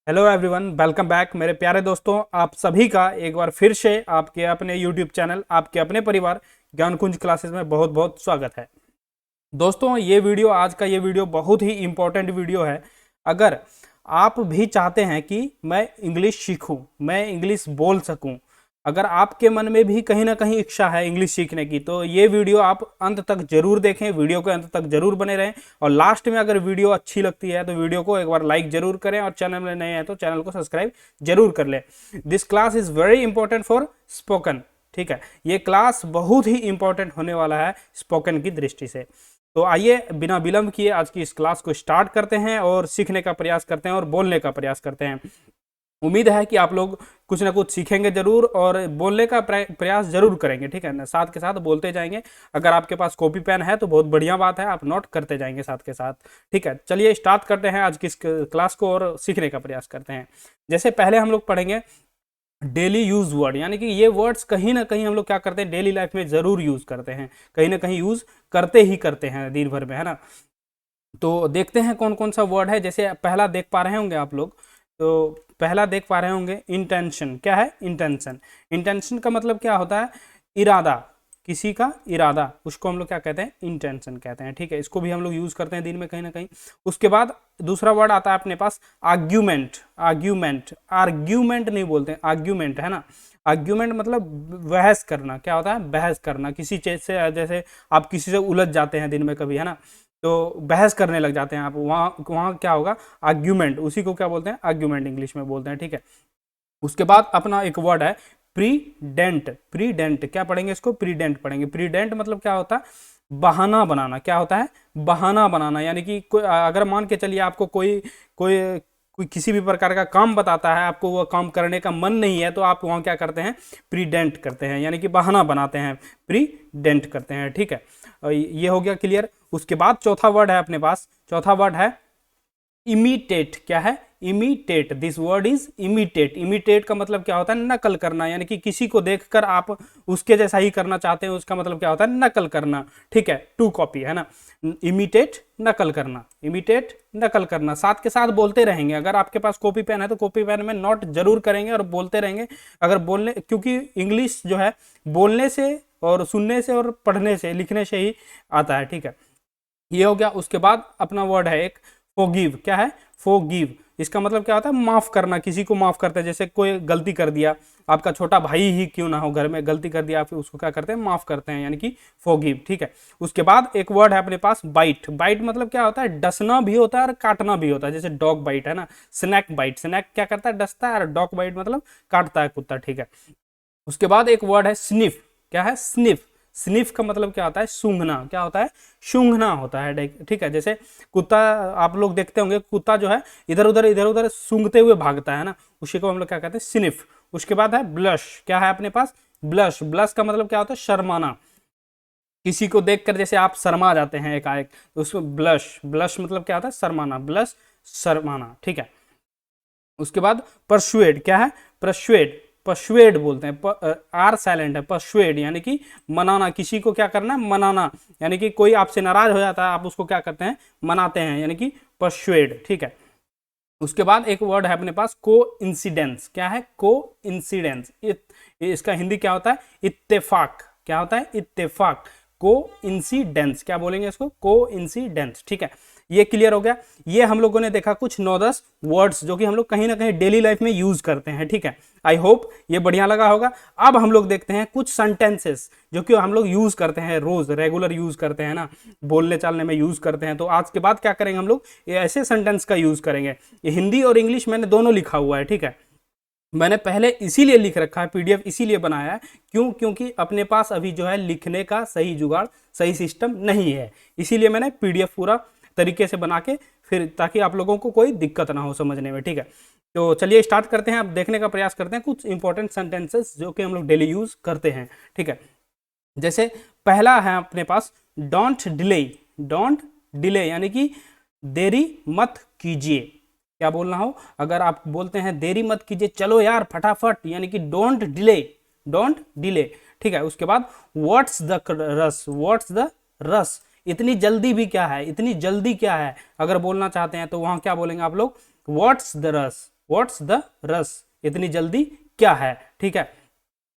Hello everyone, welcome back मेरे प्यारे दोस्तों। आप सभी का एक बार फिर से आपके अपने यूट्यूब चैनल, आपके अपने परिवार ज्ञानकुंज क्लासेस में बहुत बहुत स्वागत है। दोस्तों, आज का ये वीडियो बहुत ही इम्पोर्टेंट वीडियो है। अगर आप भी चाहते हैं कि मैं इंग्लिश सीखूं, मैं इंग्लिश बोल सकूं, अगर आपके मन में भी कहीं ना कहीं इच्छा है इंग्लिश सीखने की, तो ये वीडियो आप अंत तक जरूर देखें, वीडियो के अंत तक जरूर बने रहें। और लास्ट में अगर वीडियो अच्छी लगती है तो वीडियो को एक बार लाइक जरूर करें, और चैनल में नए हैं तो चैनल को सब्सक्राइब जरूर कर लें। This class is very important for spoken. ठीक है, ये क्लास बहुत ही इंपॉर्टेंट होने वाला है स्पोकन की दृष्टि से। तो आइए बिना विलंब किए आज की इस क्लास को स्टार्ट करते हैं और सीखने का प्रयास करते हैं और बोलने का प्रयास करते हैं। उम्मीद है कि आप लोग कुछ ना कुछ सीखेंगे जरूर और बोलने का प्रयास जरूर करेंगे। ठीक है ना, साथ के साथ बोलते जाएंगे। अगर आपके पास कॉपी पेन है तो बहुत बढ़िया बात है, आप नोट करते जाएंगे साथ के साथ। ठीक है, चलिए स्टार्ट करते हैं आज की इस क्लास को और सीखने का प्रयास करते हैं। जैसे पहले हम लोग पढ़ेंगे डेली यूज वर्ड, यानी कि ये वर्ड्स कहीं ना कहीं हम लोग क्या करते हैं, डेली लाइफ में जरूर यूज करते हैं, कहीं ना कहीं यूज करते ही करते हैं दिन भर में, है ना। तो देखते हैं कौन कौन सा वर्ड है। जैसे पहला देख पा रहे होंगे आप लोग, तो पहला देख पा रहे होंगे इंटेंशन। क्या है इंटेंशन? इंटेंशन का मतलब क्या होता है? इरादा, किसी का इरादा, उसको हम लोग क्या कहते हैं? इंटेंशन कहते हैं। ठीक है, इसको भी हम लोग यूज करते हैं दिन में कहीं ना कहीं। उसके बाद दूसरा वर्ड आता है अपने पास आर्ग्यूमेंट। आर्ग्यूमेंट, आर्ग्यूमेंट नहीं बोलते हैं, आर्ग्यूमेंट, है ना। आर्ग्यूमेंट मतलब बहस करना। क्या होता है? बहस करना किसी चीज से। जैसे आप किसी से उलझ जाते हैं दिन में कभी, है ना, तो बहस करने लग जाते हैं आप, वहाँ वहाँ क्या होगा? आर्ग्यूमेंट, उसी को क्या बोलते हैं? आर्ग्यूमेंट इंग्लिश में बोलते हैं। ठीक है, उसके बाद अपना एक वर्ड है प्रीडेंट। प्रीडेंट क्या पढ़ेंगे? इसको प्रीडेंट पढ़ेंगे। प्रीडेंट मतलब क्या होता है? बहाना बनाना। क्या होता है? बहाना बनाना। यानी कि अगर मान के चलिए आपको कोई कोई कोई किसी भी प्रकार का काम बताता है, आपको वो काम करने का मन नहीं है, तो आप वहाँ क्या करते हैं? प्रीडेंट करते हैं, यानी कि बहाना बनाते हैं, प्रीडेंट करते हैं। ठीक है, ये हो गया क्लियर। उसके बाद चौथा वर्ड है अपने पास, चौथा वर्ड है इमिटेट। क्या है? Imitate. This word is imitate. Imitate का मतलब क्या होता है? नकल करना, यानी कि किसी को देखकर आप उसके जैसा ही करना चाहते हैं, उसका मतलब क्या होता है? नकल करना। ठीक है, टू कॉपी, है ना। इमिटेट, नकल करना, इमिटेट, नकल करना। साथ के साथ बोलते रहेंगे। अगर आपके पास कॉपी पेन है तो कॉपी पेन में नोट जरूर करेंगे और बोलते रहेंगे। अगर बोलने, क्योंकि इंग्लिश जो है बोलने से और सुनने से और पढ़ने से, लिखने से ही आता है। ठीक है, ये हो गया। उसके बाद अपना वर्ड है एक फोगिव। क्या है? फोगिव। इसका मतलब क्या होता है? माफ करना, किसी को माफ करते हैं। जैसे कोई गलती कर दिया, आपका छोटा भाई ही क्यों ना हो, घर में गलती कर दिया, फिर उसको क्या करते हैं? माफ करते हैं, यानी कि फोगिव। ठीक है, उसके बाद एक वर्ड है अपने पास बाइट। बाइट मतलब क्या होता है? डसना भी होता है और काटना भी होता है। जैसे डॉग बाइट, है ना। स्नैक बाइट, स्नैक क्या करता है? डसता है, और डॉग बाइट मतलब काटता है कुत्ता। ठीक है, उसके बाद एक वर्ड है स्निफ। क्या है? स्निफ। स्निफ का मतलब क्या होता है? सूंघना। क्या होता है? सूंघना होता है। ठीक है, जैसे कुत्ता, आप लोग देखते होंगे कुत्ता जो है इधर उधर सूंघते हुए भागता है ना, उसी को हम लोग क्या कहते हैं? स्निफ। उसके बाद है ब्लश। क्या है अपने पास? ब्लश। ब्लश का मतलब क्या होता है? शर्माना। किसी को देखकर जैसे आप शर्मा जाते हैं एकाएक, तो उसमें ब्लश। ब्लश मतलब क्या होता है? शर्माना, ब्लश, शर्माना। ठीक है, उसके बाद परसुएड। क्या है? परसुएड। परसुएड बोलते हैं, आर साइलेंट है। परसुएड यानी कि मनाना, किसी को क्या करना है? मनाना। यानी कि कोई आपसे नाराज हो जाता है, आप उसको क्या करते हैं? मनाते हैं, यानी कि परसुएड। ठीक है, उसके बाद एक वर्ड है अपने पास को इंसिडेंस। क्या है? को इंसिडेंस। इसका हिंदी क्या होता है? इत्तेफाक। क्या होता है? इत्तेफाक। को इंसिडेंस। क्या बोलेंगे इसको? को इंसिडेंस। ठीक है, ये क्लियर हो गया। ये हम लोगों ने देखा कुछ 9-10 वर्ड्स जो कि हम लोग कहीं ना कहीं डेली लाइफ में यूज करते हैं। ठीक है, आई होप ये बढ़िया लगा होगा। अब हम लोग देखते हैं कुछ सेंटेंसेस जो कि हम लोग यूज करते हैं, रोज रेगुलर यूज करते हैं ना, बोलने चालने में यूज करते हैं। तो आज के बाद क्या करेंगे हम लोग? ये ऐसे सेंटेंस का यूज करेंगे। ये हिंदी और इंग्लिश मैंने दोनों लिखा हुआ है। ठीक है, मैंने पहले इसीलिए लिख रखा है, पीडीएफ इसीलिए बनाया है, क्यों? क्योंकि अपने पास अभी जो है लिखने का सही जुगाड़, सही सिस्टम नहीं है, इसीलिए मैंने पीडीएफ पूरा तरीके से बना के, फिर ताकि आप लोगों को कोई दिक्कत ना हो समझने में। ठीक है, तो चलिए स्टार्ट करते हैं। अब देखने का प्रयास करते हैं कुछ इंपॉर्टेंट सेंटेंसेस जो कि हम लोग डेली यूज करते हैं। ठीक है, जैसे पहला है अपने पास डोंट डिले। डोंट डिले यानी कि देरी मत कीजिए। क्या बोलना हो? अगर आप बोलते हैं देरी मत कीजिए, चलो यार फटाफट, यानी कि डोंट डिले। Don't delay. ठीक है, उसके बाद व्हाट्स द रस। व्हाट्स द रस। इतनी जल्दी भी क्या है? इतनी जल्दी क्या है? अगर बोलना चाहते हैं तो वहां क्या बोलेंगे आप लोग? व्हाट्स द रस। व्हाट्स द रस, इतनी जल्दी क्या है। ठीक है,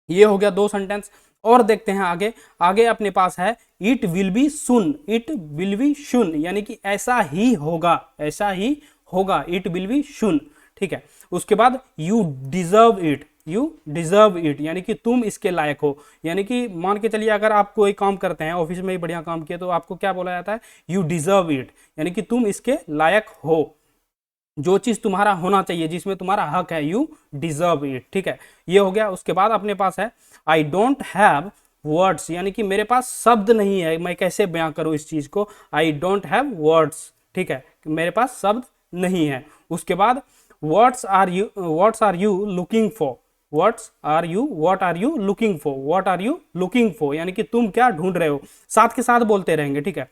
ये हो गया 2 सेंटेंस। और देखते हैं आगे। आगे अपने पास है it will be soon, it will be soon यानी कि ऐसा ही होगा, ऐसा ही होगा, इट विल बी सुन। ठीक है, उसके बाद you deserve it, you deserve it यानी कि तुम इसके लायक हो। यानी कि मान के चलिए अगर आप कोई काम करते हैं, ऑफिस में ही बढ़िया काम किया, तो आपको क्या बोला जाता है, यू डिजर्व इट यानी कि तुम इसके लायक हो, जो चीज तुम्हारा होना चाहिए, जिसमें तुम्हारा हक है, यू डिजर्व इट। ठीक है, ये हो गया। उसके बाद अपने पास है आई डोंट हैव वर्ड्स यानी कि मेरे पास शब्द नहीं है, मैं कैसे बयां करूं इस चीज को, आई डोंट हैव वर्ड्स। ठीक है, मेरे पास शब्द नहीं है। उसके बाद what's are you looking for, what's are you, what are you looking for, what are you looking for यानी कि तुम क्या ढूंढ रहे हो, साथ के साथ बोलते रहेंगे। ठीक है,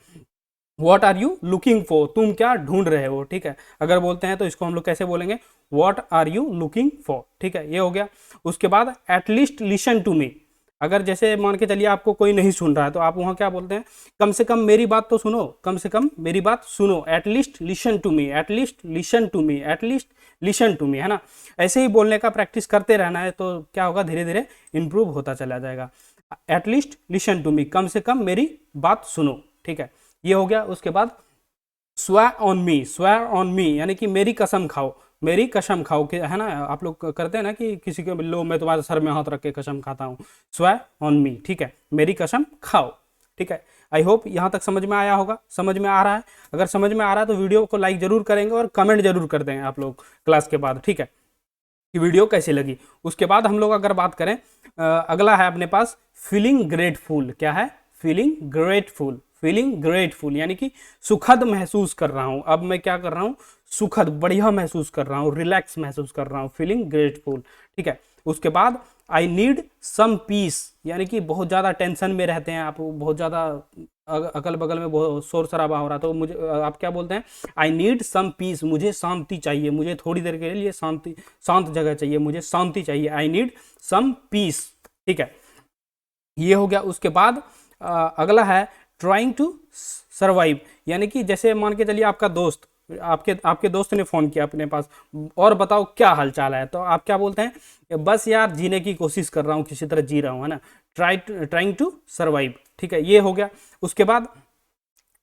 what are you looking for, तुम क्या ढूंढ रहे हो। ठीक है, अगर बोलते हैं तो इसको हम लोग कैसे बोलेंगे, what are you looking for. ठीक है, ये हो गया। उसके बाद एटलीस्ट लिसन टू मी, अगर जैसे मान के चलिए आपको कोई नहीं सुन रहा है तो आप वहां क्या बोलते हैं, कम से कम मेरी बात तो सुनो, कम से कम मेरी बात सुनो, at least listen to me, at least listen to me, at least listen to me, है ना। ऐसे ही बोलने का प्रैक्टिस करते रहना है तो क्या होगा, धीरे धीरे इंप्रूव होता चला जाएगा। एटलीस्ट लिसन टू मी, कम से कम मेरी बात सुनो। ठीक है, ये हो गया। उसके बाद swear on me, swear on me यानी कि मेरी कसम खाओ, मेरी कसम खाओ, कि है ना, आप लोग करते हैं ना कि किसी के लो मैं तुम्हारे सर में हाथ रख के कसम खाता हूँ, स्वेयर ऑन मी। ठीक है, मेरी कसम खाओ। ठीक है, आई होप यहाँ तक समझ में आया होगा, समझ में आ रहा है। अगर समझ में आ रहा है तो वीडियो को लाइक जरूर करेंगे और कमेंट जरूर कर देंगे आप लोग क्लास के बाद। ठीक है, कि वीडियो कैसी लगी। उसके बाद हम लोग अगर बात करें, अगला है अपने पास फीलिंग ग्रेटफुल। क्या है, फीलिंग ग्रेटफुल, फीलिंग ग्रेटफुल यानी कि सुखद महसूस कर रहा हूं। अब मैं क्या कर रहा हूं, सुखद, बढ़िया महसूस कर रहा हूं, रिलैक्स महसूस कर रहा हूं, फीलिंग ग्रेटफुल। ठीक है, उसके बाद आई नीड सम पीस यानी कि बहुत ज़्यादा टेंशन में रहते हैं आप, बहुत ज़्यादा अगल बगल में बहुत शोर शराबा हो रहा, तो मुझे आप क्या बोलते हैं, आई नीड सम पीस, मुझे शांति चाहिए, मुझे थोड़ी देर के लिए शांति, शांत जगह चाहिए, मुझे शांति चाहिए, आई नीड सम पीस। ठीक है, ये हो गया। उसके बाद अगला है ट्राइंग टू सर्वाइव यानी कि जैसे मान के चलिए आपका दोस्त, आपके दोस्त ने फ़ोन किया अपने पास और बताओ क्या हालचाल है, तो आप क्या बोलते हैं, बस यार जीने की कोशिश कर रहा हूँ, किसी तरह जी रहा हूँ, है ना, ट्राइंग टू सर्वाइव। ठीक है, ये हो गया। उसके बाद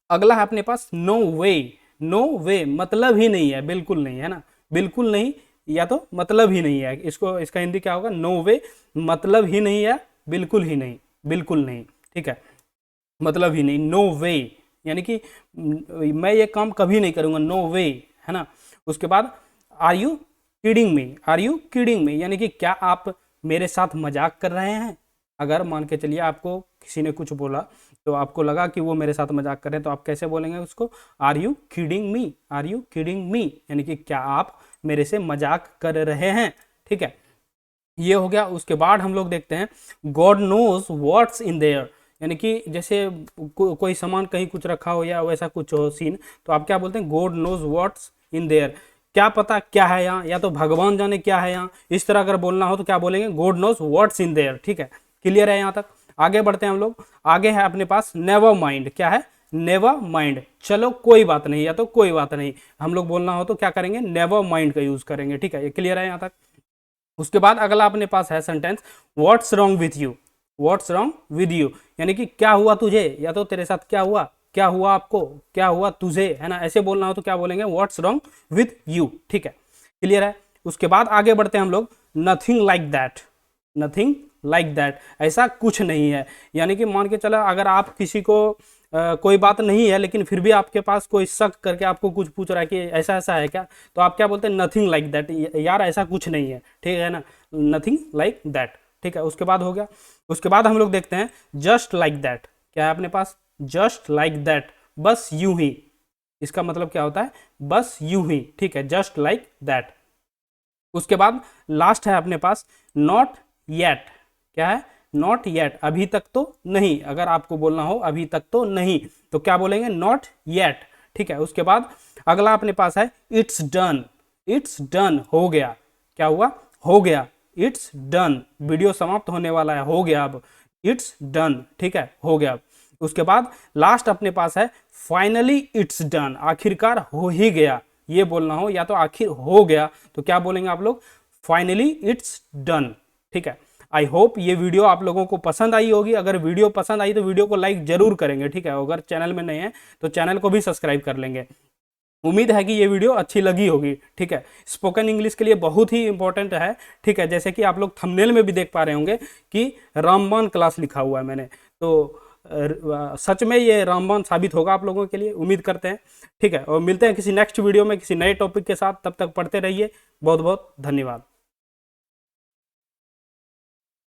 अगला है अपने पास नो वे, नो वे मतलब ही नहीं है, बिल्कुल नहीं, है ना, बिल्कुल नहीं या तो मतलब ही नहीं है, इसको इसका हिंदी क्या होगा, नो वे मतलब ही नहीं है, बिल्कुल ही नहीं, बिल्कुल नहीं। ठीक है, मतलब ही नहीं, नो वे यानी कि मैं ये काम कभी नहीं करूंगा, नो वे, है ना। उसके बाद are you kidding me, are you kidding me यानी कि क्या आप मेरे साथ मजाक कर रहे हैं। अगर मान के चलिए आपको किसी ने कुछ बोला तो आपको लगा कि वो मेरे साथ मजाक कर रहे हैं, तो आप कैसे बोलेंगे उसको, are you kidding me, are you kidding me यानी कि क्या आप मेरे से मजाक कर रहे हैं। ठीक है, ये हो गया। उसके बाद हम लोग देखते हैं God knows what's in there यानी कि जैसे कोई सामान कहीं कुछ रखा हो या वैसा कुछ हो सीन, तो आप क्या बोलते हैं, God knows what's in there, क्या पता क्या है यहाँ, या तो भगवान जाने क्या है यहाँ, इस तरह अगर बोलना हो तो क्या बोलेंगे, God knows what's in there. ठीक है, क्लियर है यहाँ तक। आगे बढ़ते हैं हम लोग। आगे है अपने पास नेवर माइंड। क्या है, नेवर माइंड, चलो कोई बात नहीं, या तो कोई बात नहीं, हम लोग बोलना हो तो क्या करेंगे, नेवर माइंड का यूज करेंगे। ठीक है, ये क्लियर है यहाँ तक। उसके बाद अगला अपने पास है sentence what's wrong with you, what's wrong with you यानी कि क्या हुआ तुझे, या तो तेरे साथ क्या हुआ, क्या हुआ आपको, क्या हुआ तुझे, है ना, ऐसे बोलना हो तो क्या बोलेंगे, व्हाट्स रॉन्ग विथ यू। ठीक है, क्लियर है। उसके बाद आगे बढ़ते हैं हम लोग, nothing like that, nothing like that ऐसा कुछ नहीं है यानी कि मान के चला अगर आप किसी को कोई बात नहीं है लेकिन फिर भी आपके पास कोई शक करके आपको कुछ पूछ रहा है कि ऐसा ऐसा है क्या, तो आप क्या बोलते हैं, नथिंग लाइक दैट, यार ऐसा कुछ नहीं है। ठीक है ना, नथिंग लाइक दैट। ठीक है, उसके बाद हो गया। उसके बाद हम लोग देखते हैं जस्ट लाइक दैट। क्या है अपने पास, जस्ट लाइक दैट, बस यूं ही, इसका मतलब क्या होता है, बस यूं ही। ठीक है, जस्ट लाइक दैट। उसके बाद लास्ट है अपने पास नॉट येट। क्या है, नॉट येट, अभी तक तो नहीं, अगर आपको बोलना हो अभी तक तो नहीं तो क्या बोलेंगे, नॉट येट। ठीक है, उसके बाद अगला अपने पास है इट्स डन, इट्स डन हो गया, क्या हुआ, हो गया, इट्स डन, वीडियो समाप्त होने वाला है, हो गया अब, इट्स डन। ठीक है, हो गया। उसके बाद लास्ट अपने पास है फाइनली इट्स डन, आखिरकार हो ही गया, ये बोलना हो, या तो आखिर हो गया तो क्या बोलेंगे आप लोग, फाइनली इट्स डन। ठीक है, आई होप ये वीडियो आप लोगों को पसंद आई होगी। अगर वीडियो पसंद आई तो वीडियो को लाइक जरूर करेंगे। ठीक है, अगर चैनल में नए हैं तो चैनल को भी सब्सक्राइब कर लेंगे। उम्मीद है कि ये वीडियो अच्छी लगी होगी। ठीक है, स्पोकन इंग्लिश के लिए बहुत ही इंपॉर्टेंट है। ठीक है, जैसे कि आप लोग थंबनेल में भी देख पा रहे होंगे कि रामबाण क्लास लिखा हुआ है मैंने, तो सच में ये रामबाण साबित होगा आप लोगों के लिए, उम्मीद करते हैं। ठीक है, और मिलते हैं किसी नेक्स्ट वीडियो में किसी नए टॉपिक के साथ। तब तक पढ़ते रहिए। बहुत बहुत धन्यवाद।